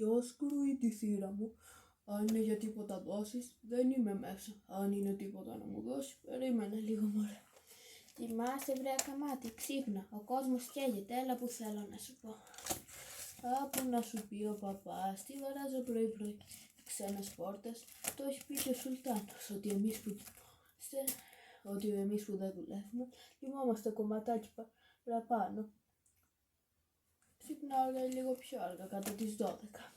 Ποιος κρούει τη θύρα μου? Αν είναι για τίποτα δώσεις, δεν είμαι μέσα. Αν είναι τίποτα να μου δώσει, περίμενε λίγο μωρέ. Κοιμάσαι βρε ακαμάτι, ξύπνα, ο κόσμος καίγεται, έλα που θέλω να σου πω. Άπου να σου πει ο παπάς, τι βαράζω πρωί-πρωί. Ξένες πόρτες, το έχει πει και ο Σουλτάνος, ότι εμείς που δεν δουλεύουμε, κοιμόμαστε κομματάκι παραπάνω. Ξυπνάω λέει λίγο πιο αργά, κατά τις 12.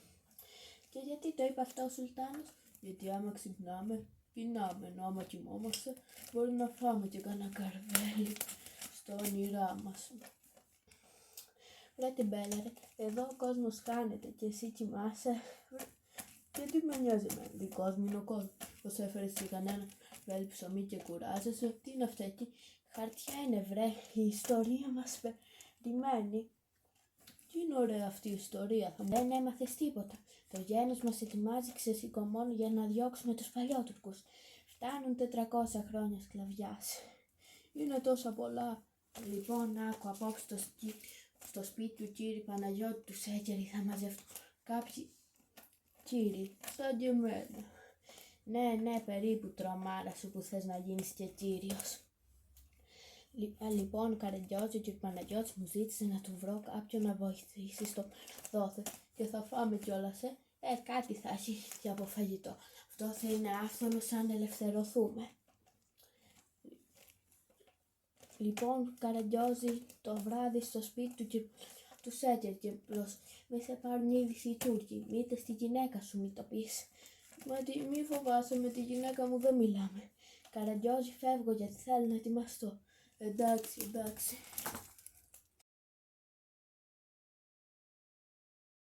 Και γιατί το είπε αυτό ο Σουλτάνος? Γιατί άμα ξυπνάμε, πεινάμε, ενώ άμα κοιμόμαστε, μπορεί να φάμε και κανένα καρβέλι στο όνειρά μας. Βρε την μπέλα ρε, εδώ ο κόσμος χάνεται και εσύ κοιμάσαι. Γιατί με νοιάζει εμένα, δικός μου είναι ο κόσμος. Πως έφερες και κανένα βέλη ψωμί και κουράζεσαι, τι είναι αυτά εκεί? Χαρτιά είναι βρε, η ιστορία μας περιμένει. Τι είναι ωραία αυτή η ιστορία. Δεν έμαθες τίποτα. Το γένος μας ετοιμάζει ξεσήκω μόνο για να διώξουμε τους παλιότουρκους. Φτάνουν 400 χρόνια σκλαβιάς. Είναι τόσα πολλά. Λοιπόν, άκου απόψε στο σπίτι του κύριου Παναγιώτη του Σέκερη θα μαζευτούν κάποιοι Κύριοι, σαν και εμένα. Ναι, περίπου τρομάρα σου που θες να γίνεις και κύριος. Λοιπόν, ο Καραγκιόζη και ο Παναγιώτης μου ζήτησε να του βρω κάποιον να βοηθήσει στο δόθε Και θα φάμε κιόλας, κάτι θα έχει και από φαγητό. Αυτό θα είναι άφθονο σαν ελευθερωθούμε. Λοιπόν, Καραγκιόζη, το βράδυ στο σπίτι του και του Σέκερ και μη σε πάρουν είδηση οι Τούρκοι. Μήτε στη γυναίκα σου μη το πεις. Μη φοβάσαι, με τη γυναίκα μου δεν μιλάμε. Καραγκιόζη, φεύγω γιατί θέλω να ετοιμαστώ. Εντάξει.